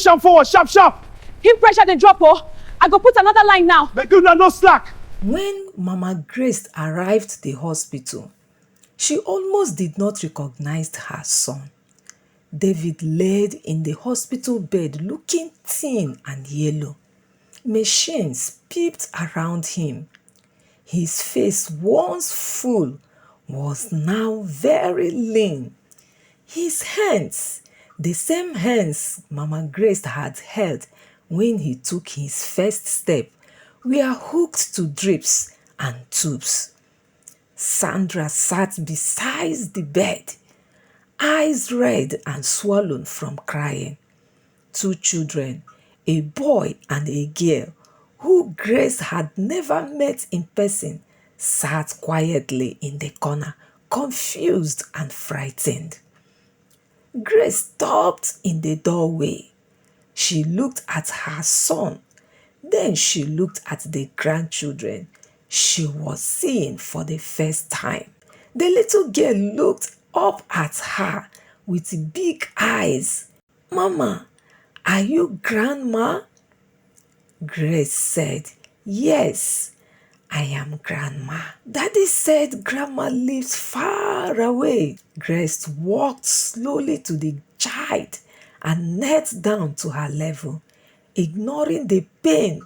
push am forward, sharp, sharp. Him pressure dey drop oh. I go put another line now. Make una no slack. When Mama Grace arrived the hospital, she almost did not recognize her son. David laid in the hospital bed looking thin and yellow. Machines peeped around him. His face, once full, was now very lean. His hands, the same hands Mama Grace had held when he took his first step, were hooked to drips and tubes. Sandra sat beside the bed, eyes red and swollen from crying. 2 children, a boy and a girl, who Grace had never met in person, sat quietly in the corner, confused and frightened. Grace stopped in the doorway. She looked at her son. Then she looked at the grandchildren she was seeing for the first time. The little girl looked up at her with big eyes. "Mama, are you Grandma?" Grace said, "Yes, I am Grandma." Daddy said Grandma lives far away. Grace walked slowly to the child and knelt down to her level, ignoring the pain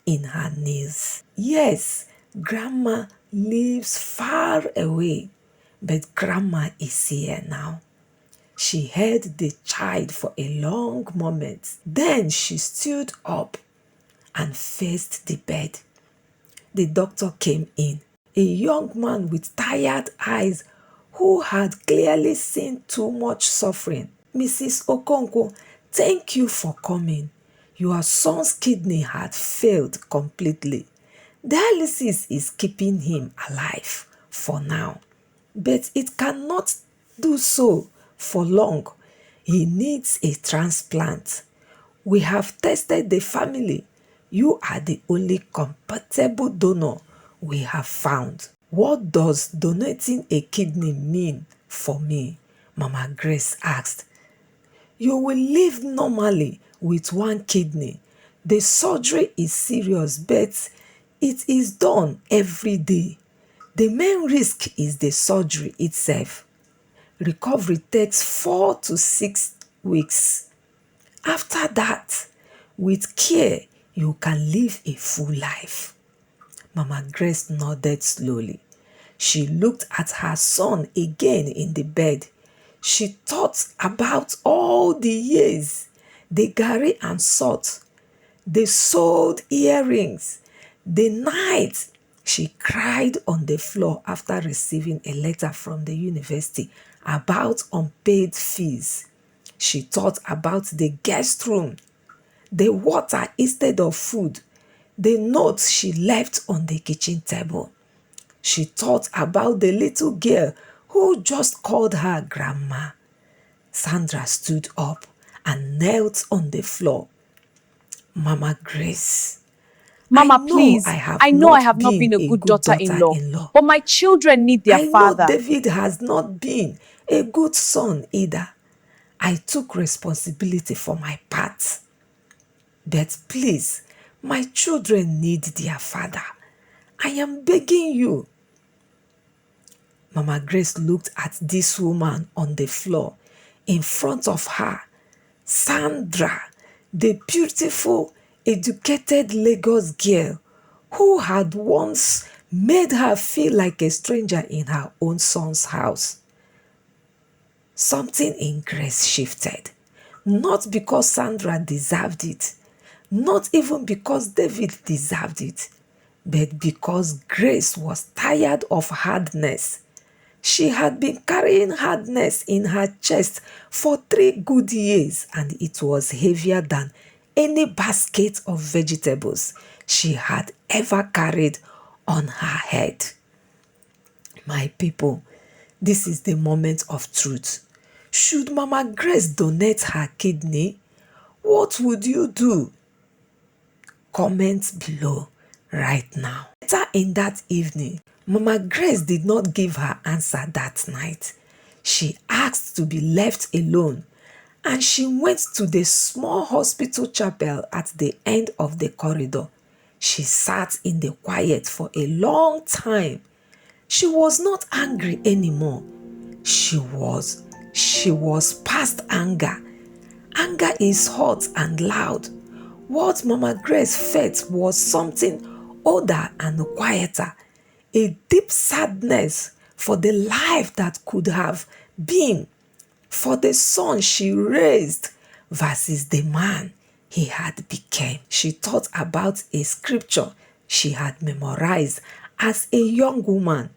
in her knees. "Yes, Grandma lives far away, but Grandma is here now." She held the child for a long moment. Then she stood up and faced the bed. The doctor came in, a young man with tired eyes who had clearly seen too much suffering. "Mrs. Okonkwo, thank you for coming. Your son's kidney had failed completely. Dialysis is keeping him alive for now, but it cannot do so for long. He needs a transplant. We have tested the family. You are the only compatible donor we have found." "What does donating a kidney mean for me?" Mama Grace asked. "You will live normally with 1 kidney. The surgery is serious, but it is done every day. The main risk is the surgery itself. Recovery takes 4 to 6 weeks. After that, with care, you can live a full life." Mama Grace nodded slowly. She looked at her son again in the bed. She thought about all the years, the garri and salt, the sold earrings, the night she cried on the floor after receiving a letter from the university about unpaid fees. She thought about the guest room, the water instead of food, the notes she left on the kitchen table. She thought about the little girl who just called her Grandma. Sandra stood up and knelt on the floor. "Mama Grace, Mama, please. I know I have not been a good daughter-in-law, but my children need their father. I know David has not been a good son either. I took responsibility for my part. But please, my children need their father. I am begging you." Mama Grace looked at this woman on the floor in front of her. Sandra, the beautiful, educated Lagos girl who had once made her feel like a stranger in her own son's house. Something in Grace shifted. Not because Sandra deserved it, not even because David deserved it, but because Grace was tired of hardness. She had been carrying hardness in her chest for 3 good years, and it was heavier than any basket of vegetables she had ever carried on her head. My people, this is the moment of truth. Should Mama Grace donate her kidney? What would you do? Comment below right now. Later in that evening, Mama Grace did not give her answer that night. She asked to be left alone and she went to the small hospital chapel at the end of the corridor. She sat in the quiet for a long time. She was not angry anymore. She was past anger. Anger is hot and loud. What Mama Grace felt was something older and quieter, a deep sadness for the life that could have been, for the son she raised versus the man he had become. She thought about a scripture she had memorized as a young woman.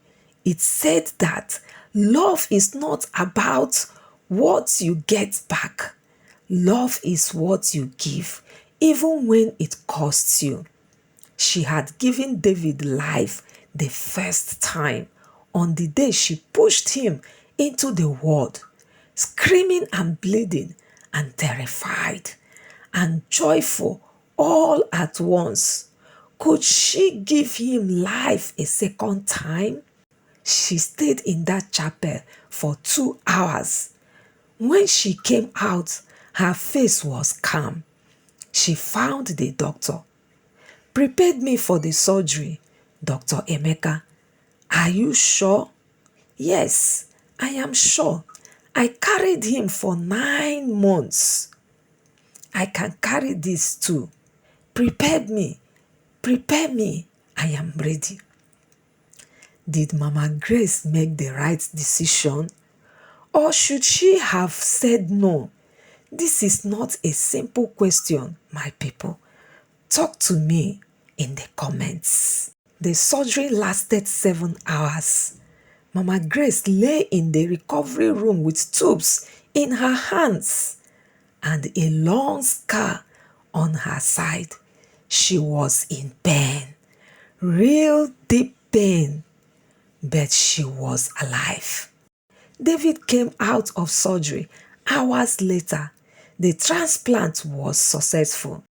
It said that love is not about what you get back. Love is what you give, even when it costs you. She had given David life the first time on the day she pushed him into the world, screaming and bleeding and terrified and joyful all at once. Could she give him life a second time? She stayed in that chapel for 2 hours. When she came out, her face was calm. She found the doctor. Prepared me for the surgery, Dr. Emeka. Are you sure? Yes, I am sure. I carried him for 9 months. I can carry this too. Prepare me. Prepare me. I am ready. Did Mama Grace make the right decision? Or should she have said no? This is not a simple question, my people. Talk to me in the comments. The surgery lasted 7 hours. Mama Grace lay in the recovery room with tubes in her hands and a long scar on her side. She was in pain, real deep pain, but she was alive. David came out of surgery hours later. The transplant was successful.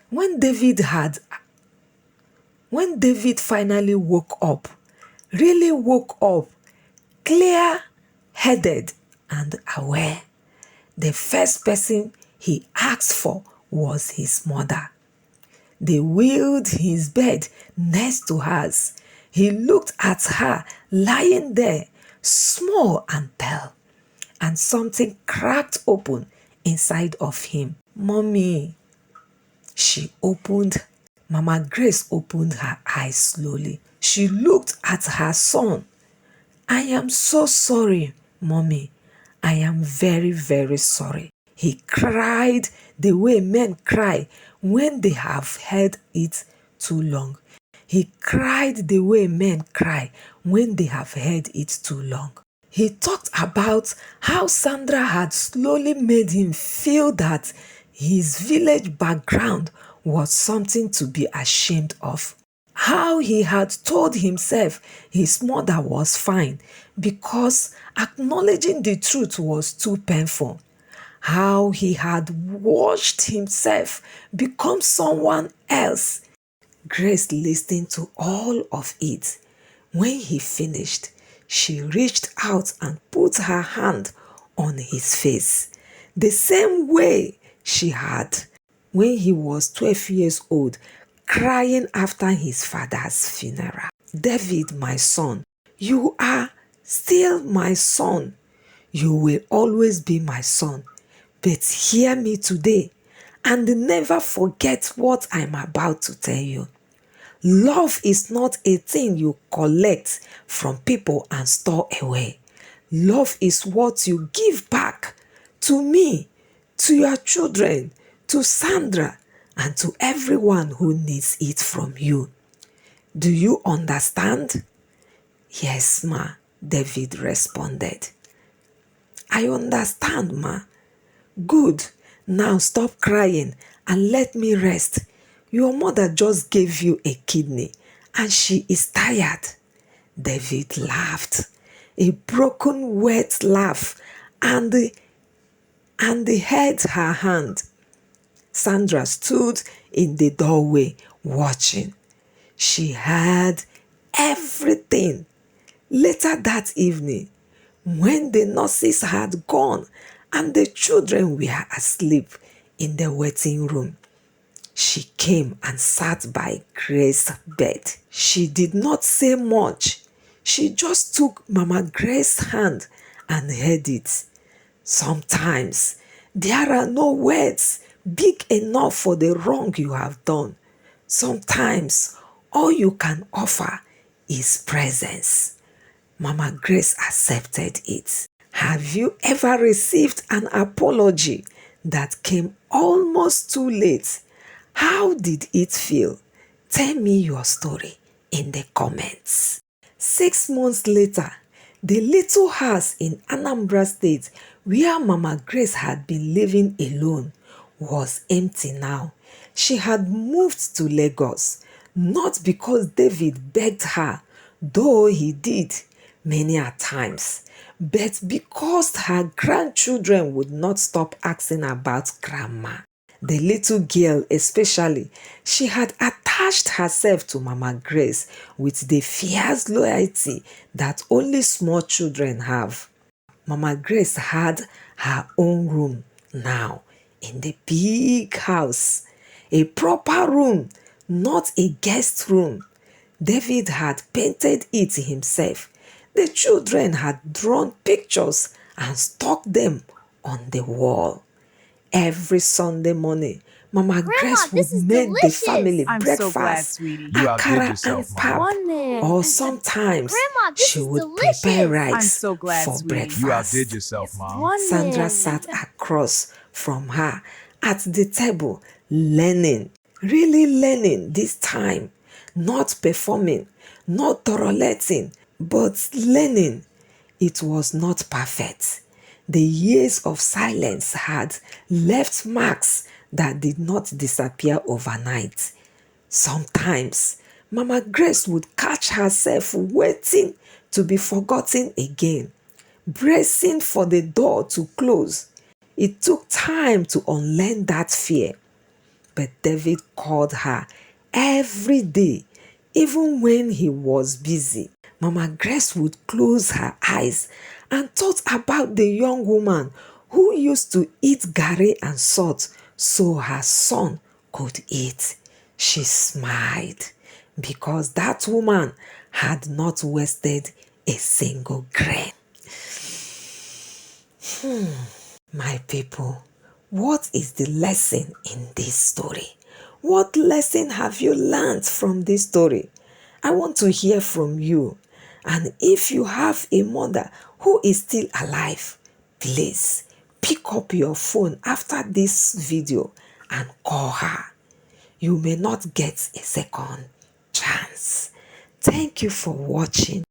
When David finally woke up, really woke up, clear-headed and aware, the first person he asked for was his mother. They wheeled his bed next to hers. He looked at her lying there, small and pale, and something cracked open inside of him. Mommy, Mama Grace opened her eyes slowly. She looked at her son. I am so sorry, Mommy. I am very, very sorry. He cried the way men cry when they have held it too long. He cried the way men cry when they have held it too long. He talked about how Sandra had slowly made him feel that his village background was something to be ashamed of. How he had told himself his mother was fine because acknowledging the truth was too painful. How he had watched himself become someone else. Grace listened to all of it. When he finished, she reached out and put her hand on his face, the same way she had when he was 12 years old, crying after his father's funeral. David, my son, you are still my son. You will always be my son. But hear me today and never forget what I'm about to tell you. Love is not a thing you collect from people and store away. Love is what you give back to me, to your children, to Sandra, and to everyone who needs it from you. Do you understand? Yes, ma, David responded. I understand, ma. Good. Now stop crying and let me rest. Your mother just gave you a kidney and she is tired. David laughed, a broken, wet laugh, and held her hand. Sandra stood in the doorway watching. She heard everything. Later that evening, when the nurses had gone and the children were asleep in the waiting room. She came and sat by Grace's bed. She did not say much. She just took Mama Grace's hand and held it. Sometimes there are no words big enough for the wrong you have done. Sometimes all you can offer is presence. Mama Grace accepted it. Have you ever received an apology that came almost too late? How did it feel? Tell me your story in the comments. 6 months later, the little house in Anambra State where Mama Grace had been living alone was empty now. She had moved to Lagos, not because David begged her, though he did many a times, but because her grandchildren would not stop asking about grandma. The little girl especially, she had attached herself to Mama Grace with the fierce loyalty that only small children have. Mama Grace had her own room now in the big house. A proper room, not a guest room. David had painted it himself. The children had drawn pictures and stuck them on the wall. Every Sunday morning, Mama Grace would make the family I'm so glad, breakfast, sweetie. You outdid akara yourself, and Mama. pap. Or sometimes she would prepare rice I'm so glad, for sweetie. breakfast. You outdid yourself, Mom. Sandra sat across from her at the table, learning, really learning this time, not performing, not toileting, but learning. It was not perfect. The years of silence had left marks that did not disappear overnight. Sometimes Mama Grace would catch herself waiting to be forgotten again, bracing for the door to close. It took time to unlearn that fear, but David called her every day, even when he was busy. Mama Grace would close her eyes and thought about the young woman who used to eat garri and salt so her son could eat. She smiled because that woman had not wasted a single grain. My people, what is the lesson in this story? What lesson have you learned from this story? I want to hear from you. And if you have a mother who is still alive, please pick up your phone after this video and call her. You may not get a second chance. Thank you for watching.